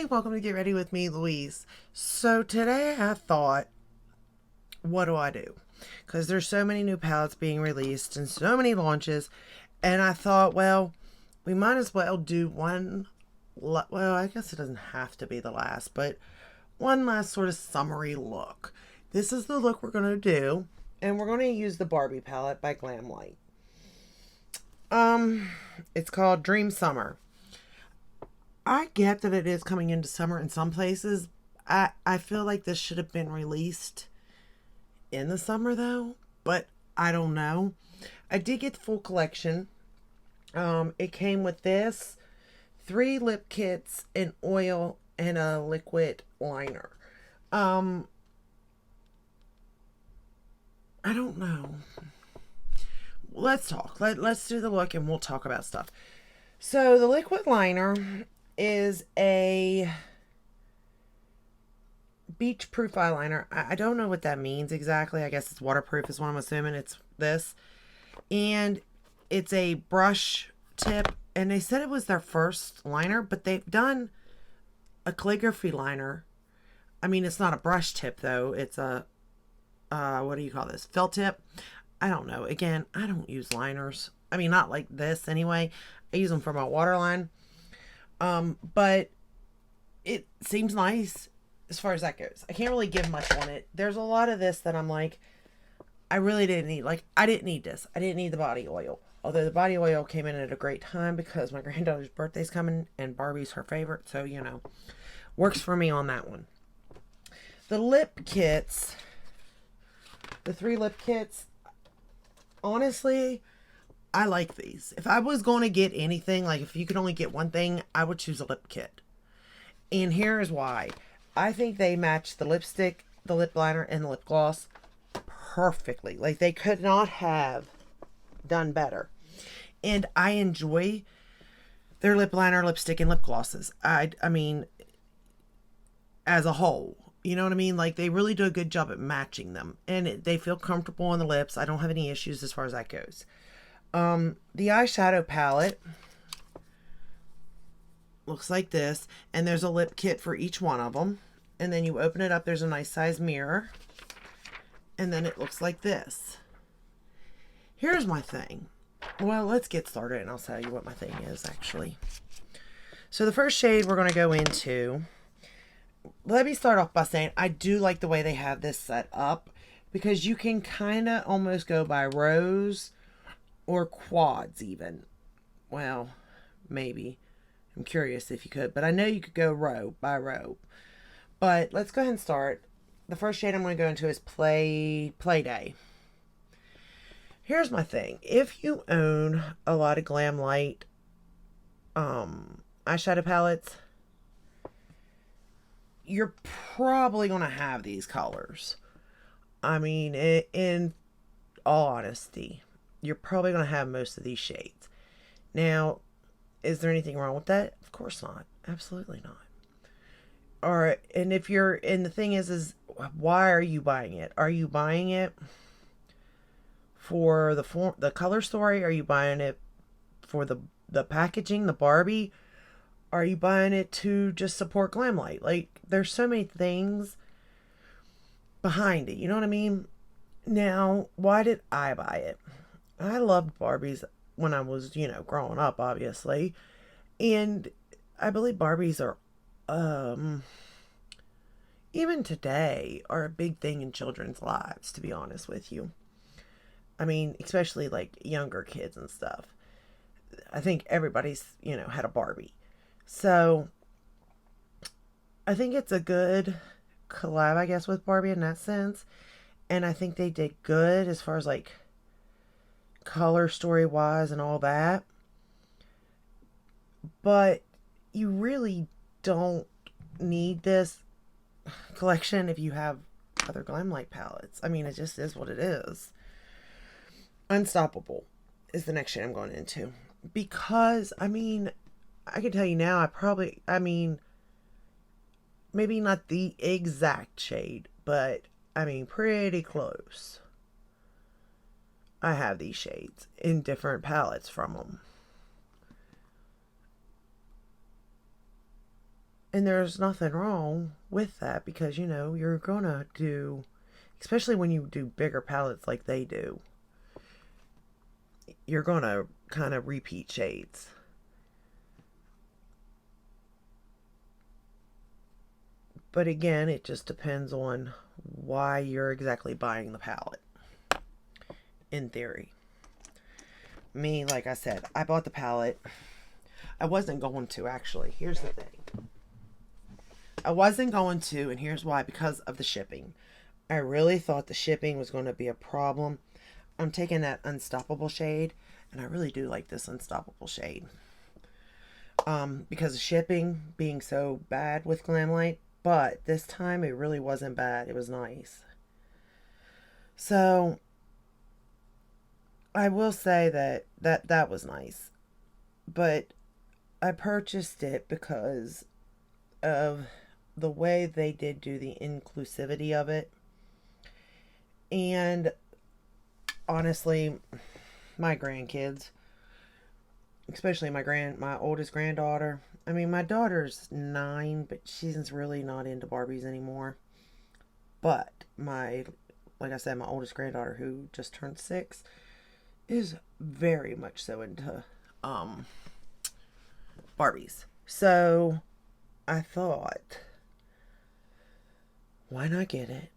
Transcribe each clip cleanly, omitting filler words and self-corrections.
Hey, welcome to Get Ready with me, Louise. So today I thought, what do I do? Because there's so many new palettes being released and so many launches, and I thought, well, we might as well do one. Well, I guess it doesn't have to be the last, but one last sort of summary look. This is the look we're going to do, and we're going to use the Barbie palette by Glamlite. It's called Dream Summer. I get that it is coming into summer in some places. I feel like this should have been released in the summer though, but I don't know. I did get the full collection. It came with this, 3 lip kits, an oil, and a liquid liner. I don't know. Let's talk. Let's do the look and we'll talk about stuff. So the liquid liner is a beach proof eyeliner. I don't know what that means exactly. I guess it's waterproof is what I'm assuming. It's this. And it's a brush tip. And they said it was their first liner, but they've done a calligraphy liner. I mean, it's not a brush tip though. It's a, what do you call this? Felt tip. I don't know. Again, I don't use liners. I mean, not like this anyway. I use them for my waterline. But it seems nice as far as that goes. I can't really give much on it. There's a lot of this that I'm like, I really didn't need. Like, I didn't need this. I didn't need the body oil. Although the body oil came in at a great time because my granddaughter's birthday's coming and Barbie's her favorite. So, you know, works for me on that one. The lip kits, the 3 lip kits, honestly, I like these. If I was going to get anything, like if you could only get one thing, I would choose a lip kit. And here is why. I think they match the lipstick, the lip liner, and the lip gloss perfectly. Like they could not have done better. And I enjoy their lip liner, lipstick, and lip glosses. I mean, as a whole. You know what I mean? Like they really do a good job at matching them. And they feel comfortable on the lips. I don't have any issues as far as that goes. The eyeshadow palette looks like this, and there's a lip kit for each one of them, and then you open it up, there's a nice size mirror, and then it looks like this. Here's my thing. Well, let's get started and I'll tell you what my thing is actually. So the first shade we're going to go into, let me start off by saying I do like the way they have this set up because you can kind of almost go by rows or quads even. Well, maybe. I'm curious if you could, but I know you could go row by row. But let's go ahead and start. The first shade I'm going to go into is Play Day. Here's my thing. If you own a lot of Glamlite eyeshadow palettes, you're probably going to have these colors. I mean, in all honesty, you're probably going to have most of these shades. Now, is there anything wrong with that? Of course not. Absolutely not. Or, and if you're, and the thing is why are you buying it? Are you buying it for the color story? Are you buying it for the packaging, the Barbie? Are you buying it to just support Glamlite? Like, there's so many things behind it. You know what I mean? Now, why did I buy it? I loved Barbies when I was, you know, growing up, obviously. And I believe Barbies are, even today, are a big thing in children's lives, to be honest with you. I mean, especially like younger kids and stuff. I think everybody's, you know, had a Barbie. So, I think it's a good collab, I guess, with Barbie in that sense. And I think they did good as far as like color story wise and all that, but you really don't need this collection if you have other Glamlite palettes. I mean, it just is what it is. Unstoppable is the next shade I'm going into because I mean, I can tell you now, I mean, maybe not the exact shade, but I mean pretty close. I have these shades in different palettes from them. And there's nothing wrong with that because, you know, you're going to do, especially when you do bigger palettes like they do, you're going to kind of repeat shades. But again, it just depends on why you're exactly buying the palette, in theory. Me, like I said, I bought the palette. I wasn't going to, actually. Here's the thing. I wasn't going to, and here's why. Because of the shipping. I really thought the shipping was going to be a problem. I'm taking that Unstoppable shade, and I really do like this Unstoppable shade. Because of shipping being so bad with Glamlite, but this time it really wasn't bad. It was nice. So I will say that was nice. But I purchased it because of the way they did do the inclusivity of it. And honestly, my grandkids, especially my oldest granddaughter. I mean, my daughter's 9, but she's really not into Barbies anymore. But like I said, my oldest granddaughter, who just turned 6, is very much so into Barbies. So I thought, why not get it,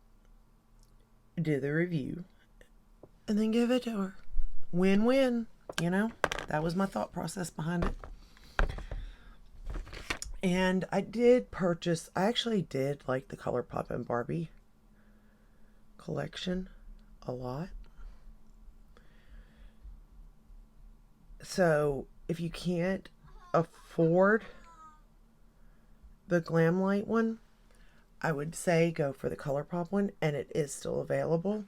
do the review, and then give it to her? Win-win, you know? That was my thought process behind it. And I actually did like the ColourPop and Barbie collection a lot. So if you can't afford the Glamlite one, I would say go for the ColourPop one, and it is still available.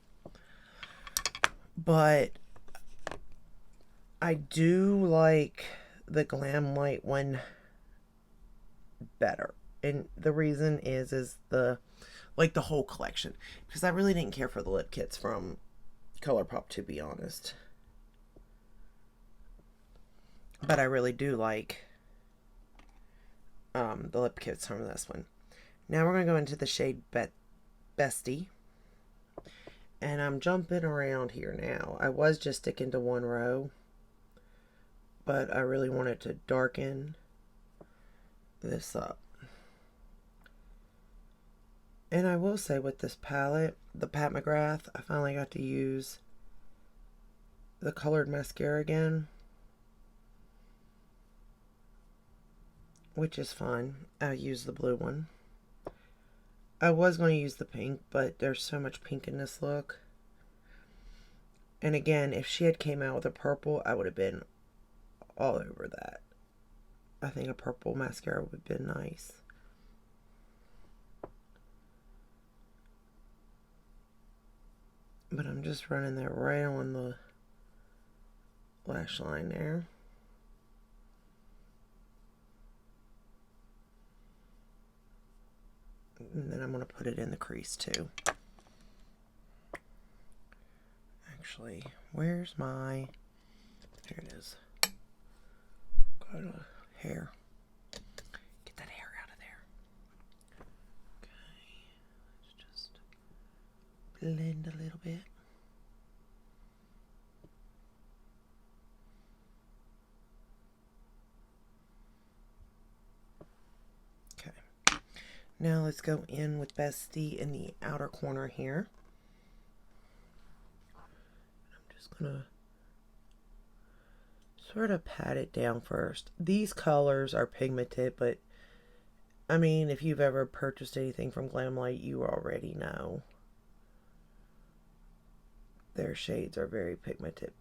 But I do like the Glamlite one better. And the reason is the whole collection. Because I really didn't care for the lip kits from ColourPop, to be honest. But I really do like the lip kits from this one. Now we're going to go into the shade Bestie. And I'm jumping around here now. I was just sticking to one row, but I really wanted to darken this up. And I will say with this palette, the Pat McGrath, I finally got to use the colored mascara again, which is fun. I used the blue one. I was going to use the pink, but there's so much pink in this look. And again, if she had came out with a purple, I would have been all over that. I think a purple mascara would have been nice. But I'm just running that right on the lash line there. And then I'm going to put it in the crease too. Actually, where's my... There it is. Got a hair. Get that hair out of there. Okay. Let's just blend a little bit. Now let's go in with Bestie in the outer corner here. I'm just going to sort of pat it down first. These colors are pigmented, but I mean, if you've ever purchased anything from Glamlite, you already know their shades are very pigmented.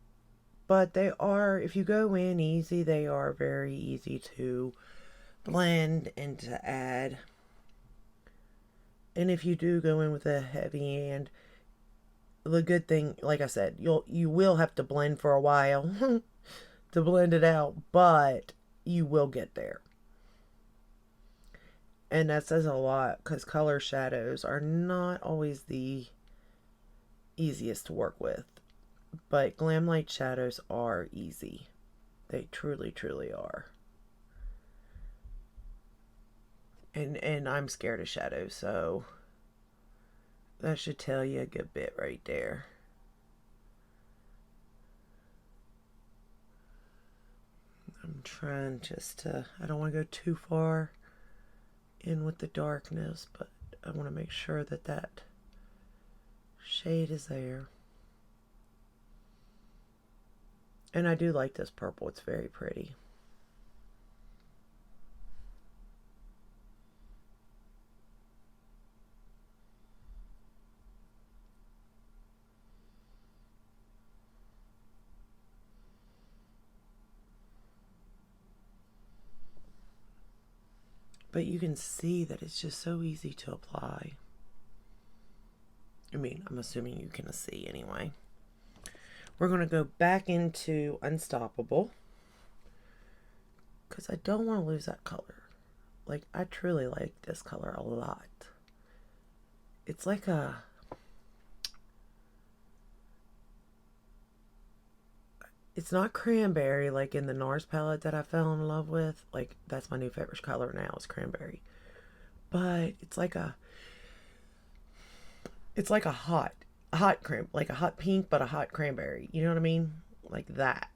But they are, if you go in easy, they are very easy to blend and to add. And if you do go in with a heavy hand, the good thing, like I said, you will have to blend for a while to blend it out, but you will get there. And that says a lot, because color shadows are not always the easiest to work with. But Glamlite shadows are easy. They truly, truly are. And I'm scared of shadows, so that should tell you a good bit right there. I'm trying just to, I don't want to go too far in with the darkness, but I want to make sure that that shade is there. And I do like this purple. It's very pretty. But you can see that it's just so easy to apply. I mean, I'm assuming you can see anyway. We're going to go back into Unstoppable, because I don't want to lose that color. Like, I truly like this color a lot. It's like a... It's not cranberry like in the NARS palette that I fell in love with. Like, that's my new favorite color now is cranberry. But it's like a... It's like a hot like a hot pink, but a hot cranberry. You know what I mean? Like that.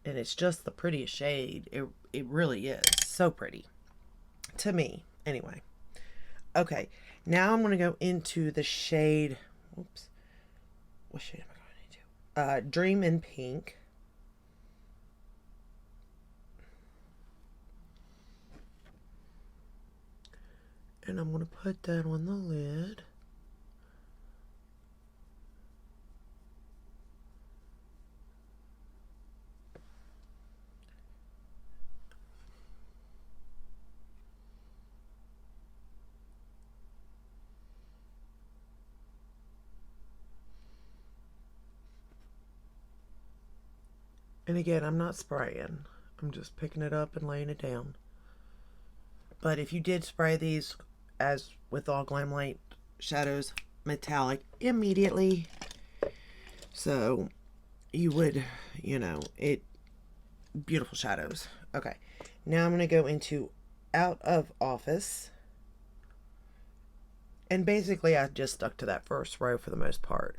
And it's just the prettiest shade. It really is. So pretty. To me. Anyway. Okay. Now I'm going to go into the shade... Whoops. What shade am I going into? Dream in Pink. And I'm going to put that on the lid. And again, I'm not spraying. I'm just picking it up and laying it down. But if you did spray these, as with all Glamlite shadows, metallic immediately. So you would, you know, beautiful shadows. Okay. Now I'm going to go into Out of Office. And basically I just stuck to that first row for the most part.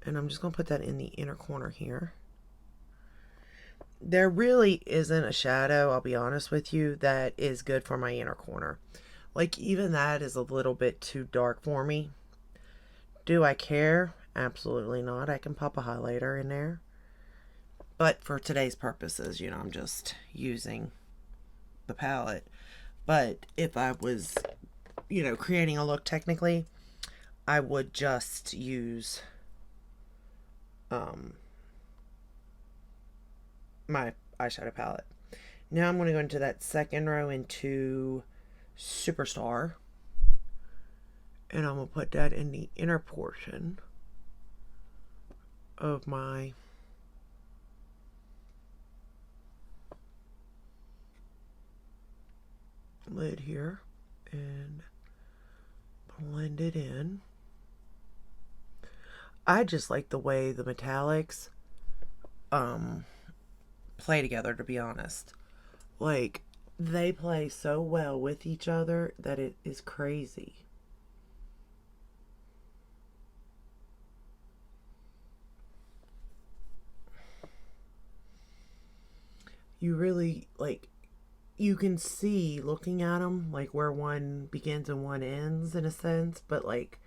And I'm just going to put that in the inner corner here. There really isn't a shadow, I'll be honest with you, that is good for my inner corner. Like, even that is a little bit too dark for me. Do I care? Absolutely not. I can pop a highlighter in there. But for today's purposes, you know, I'm just using the palette. But if I was, you know, creating a look technically, I would just use my eyeshadow palette. Now I'm going to go into that second row into Superstar. And I'm going to put that in the inner portion of my lid here. And blend it in. I just like the way the metallics play together, to be honest. Like, they play so well with each other that it is crazy. You really, like, you can see looking at them, like, where one begins and one ends in a sense, but, like,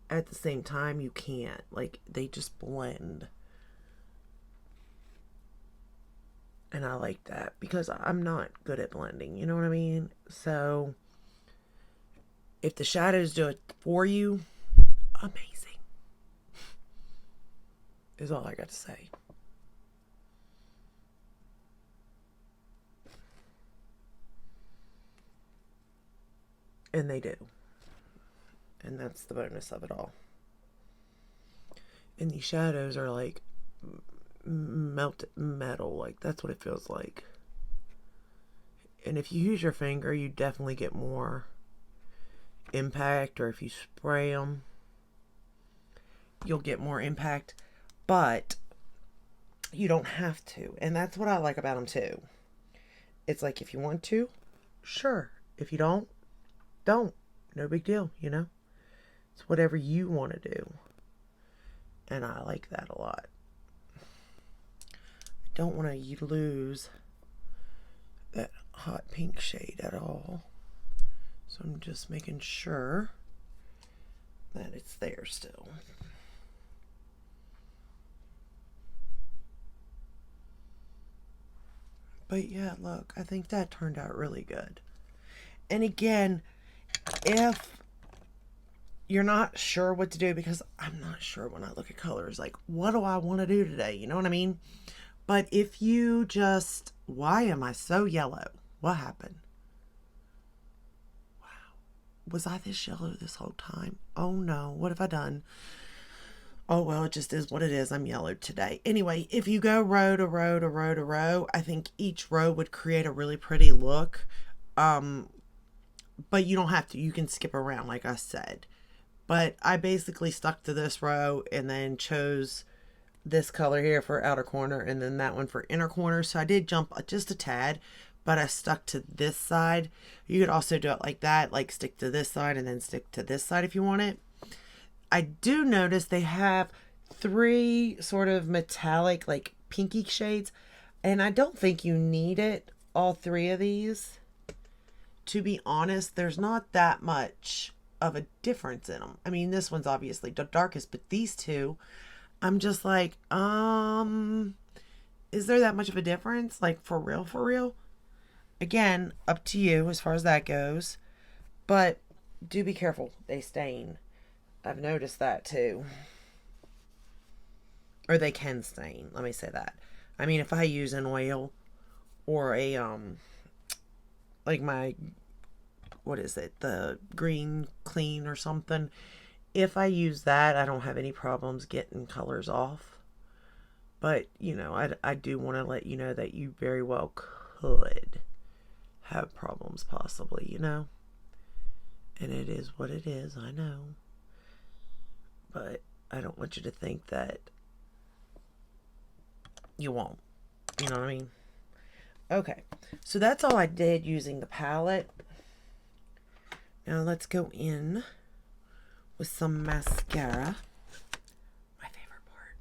at the same time, you can't. Like, they just blend. And I like that because I'm not good at blending, you know what I mean? So, if the shadows do it for you, amazing. Is all I got to say. And they do. And that's the bonus of it all. And these shadows are like melted metal. Like, that's what it feels like. And if you use your finger, you definitely get more impact. Or if you spray them, you'll get more impact. But you don't have to. And that's what I like about them too. It's like, if you want to, sure. If you don't, don't. No big deal, you know? It's whatever you want to do. And I like that a lot. I don't want to lose that hot pink shade at all. So I'm just making sure that it's there still. But yeah, look, I think that turned out really good. And again, if you're not sure what to do, because I'm not sure when I look at colors, like, what do I want to do today? You know what I mean? But if you just, why am I so yellow? What happened? Wow. Was I this yellow this whole time? Oh no, what have I done? Oh well, it just is what it is. I'm yellow today. Anyway, if you go row to row to row to row, I think each row would create a really pretty look. But you don't have to. You can skip around, like I said. But I basically stuck to this row and then chose this color here for outer corner and then that one for inner corner. So I did jump just a tad, but I stuck to this side. You could also do it like that, like stick to this side and then stick to this side if you want it. I do notice they have 3 sort of metallic, like pinky shades, and I don't think you need it, all 3 of these. To be honest, there's not that much of a difference in them. I mean, this one's obviously the darkest, but these 2, I'm just like, is there that much of a difference? Like, for real, for real? Again, up to you as far as that goes, but do be careful. They stain. I've noticed that too. Or they can stain, let me say that. I mean, if I use an oil or a, like my, what is it, the green clean or something, if I use that, I don't have any problems getting colors off. But, you know, I do want to let you know that you very well could have problems possibly, you know. And it is what it is, I know. But I don't want you to think that you won't. You know what I mean? Okay, so that's all I did using the palette. Now let's go in with some mascara. My favorite part.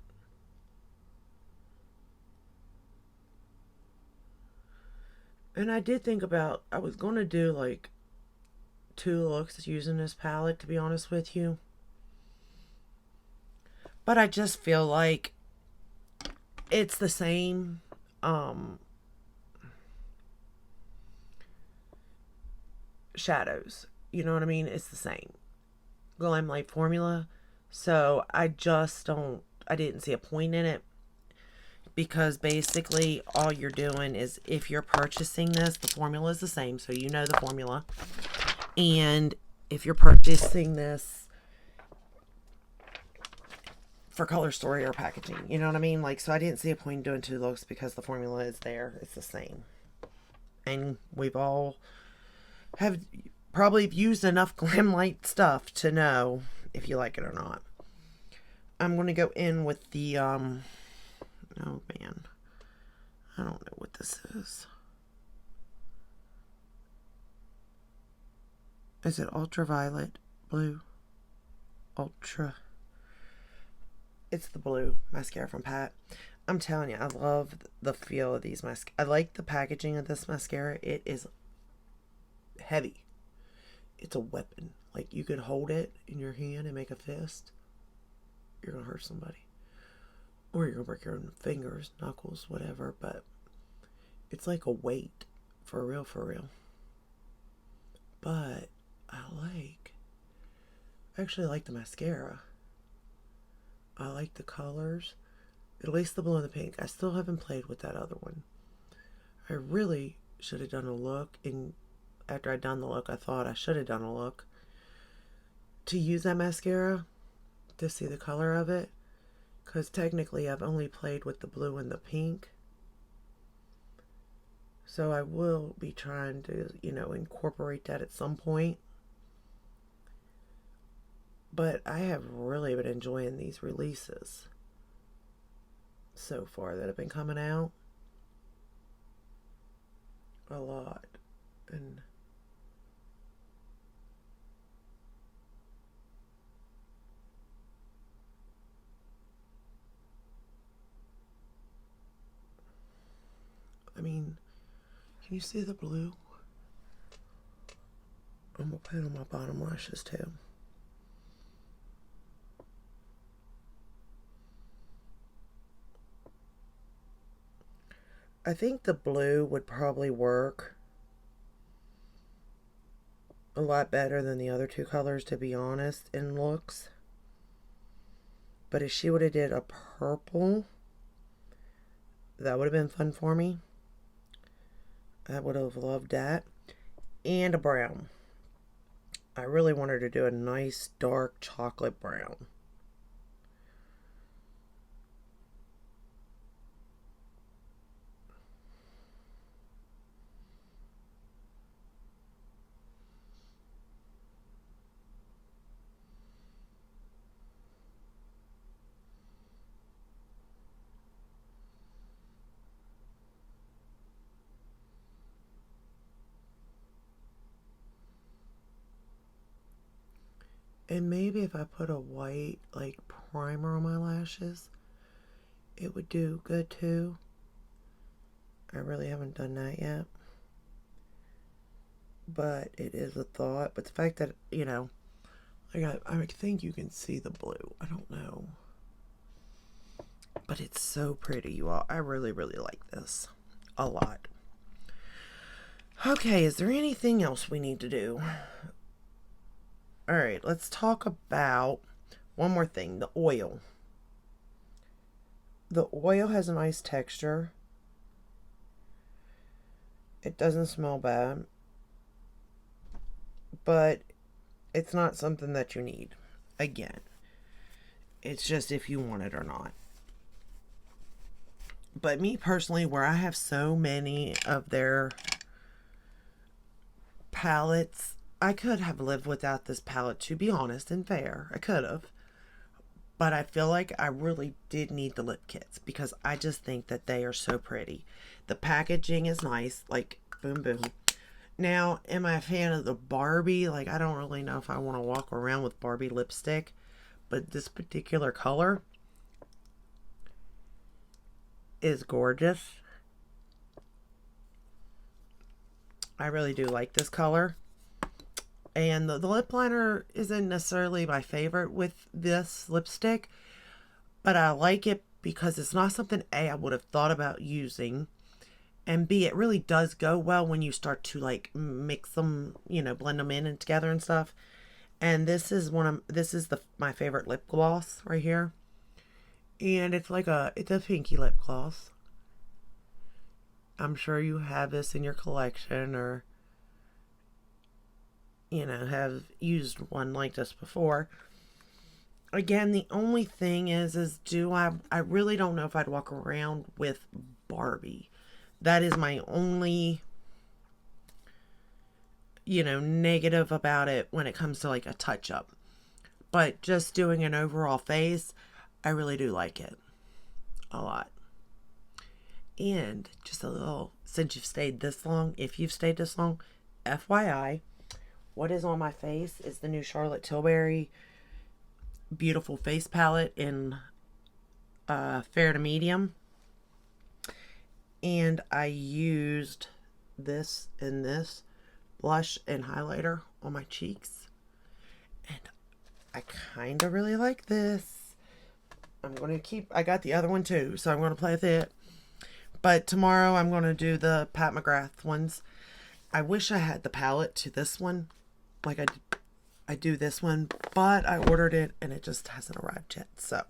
And I did think about, I was going to do like 2 looks using this palette, to be honest with you. But I just feel like it's the same shadows. You know what I mean? It's the same Glamlite formula. So I didn't see a point in it. Because basically all you're doing is, if you're purchasing this, the formula is the same. So you know the formula. And if you're purchasing this for color story or packaging, you know what I mean? Like, so I didn't see a point in doing 2 looks because the formula is there. It's the same. And we've all have probably used enough Glamlite stuff to know if you like it or not. I'm going to go in with the, oh man, I don't know what this is. Is it ultraviolet blue? Ultra. It's the blue mascara from Pat. I'm telling you, I love the feel of these mascara. I like the packaging of this mascara. It is heavy. It's a weapon. Like, you could hold it in your hand and make a fist. You're going to hurt somebody. Or you're going to break your own fingers, knuckles, whatever. But it's like a weight. For real, for real. But I actually like the mascara. I like the colors. At least the blue and the pink. I still haven't played with that other one. I really should have done a look. And after I'd done the look, I thought I should have done a look to use that mascara to see the color of it. Because technically I've only played with the blue and the pink. So I will be trying to, you know, incorporate that at some point. But I have really been enjoying these releases so far that have been coming out. A lot. And mean, can you see the blue? I'm going to put it on my bottom lashes too. I think the blue would probably work a lot better than the other two colors, to be honest, in looks. But if she would have did a purple, that would have been fun for me. I would have loved that. And a brown. I really want her to do a nice dark chocolate brown. And maybe if I put a white, like, primer on my lashes, it would do good too. I really haven't done that yet. But it is a thought. But the fact that, you know, I think you can see the blue. I don't know. But it's so pretty, you all. I really, really like this. A lot. Okay, is there anything else we need to do? Alright, let's talk about one more thing, the oil. The oil has a nice texture. It doesn't smell bad. But it's not something that you need. Again, it's just if you want it or not. But me personally, where I have so many of their palettes, I could have lived without this palette, to be honest and fair. I could have. But I feel like I really did need the lip kits because I just think that they are so pretty. The packaging is nice, like boom boom. Now, am I a fan of the Barbie? Like, I don't really know if I want to walk around with Barbie lipstick. But this particular color is gorgeous. I really do like this color. And the lip liner isn't necessarily my favorite with this lipstick. But I like it because it's not something A, I would have thought about using. And B, it really does go well when you start to like mix them, you know, blend them in and together and stuff. And this is my favorite lip gloss right here. And it's a pinky lip gloss. I'm sure you have this in your collection or, you know, have used one like this before. Again, the only thing is I really don't know if I'd walk around with Barbie. That is my only, you know, negative about it when it comes to like a touch-up. But just doing an overall face, I really do like it a lot. And just a little, since you've stayed this long, if you've stayed this long, FYI, what is on my face is the new Charlotte Tilbury Beautiful Face Palette in fair to medium. And I used this and this blush and highlighter on my cheeks. And I kind of really like this. I'm going to I got the other one too, so I'm going to play with it. But tomorrow I'm going to do the Pat McGrath ones. I wish I had the palette to this one. Like I do this one, but I ordered it and it just hasn't arrived yet. So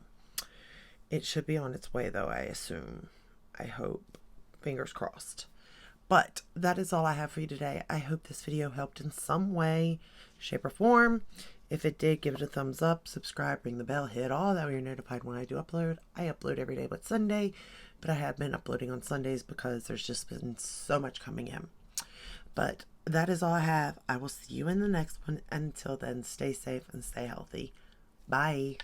it should be on its way though, I assume. I hope. Fingers crossed. But that is all I have for you today. I hope this video helped in some way, shape, or form. If it did, give it a thumbs up, subscribe, ring the bell, hit all that way you're notified when I do upload. I upload every day but Sunday, but I have been uploading on Sundays because there's just been so much coming in. But that is all I have. I will see you in the next one. Until then, stay safe and stay healthy. Bye.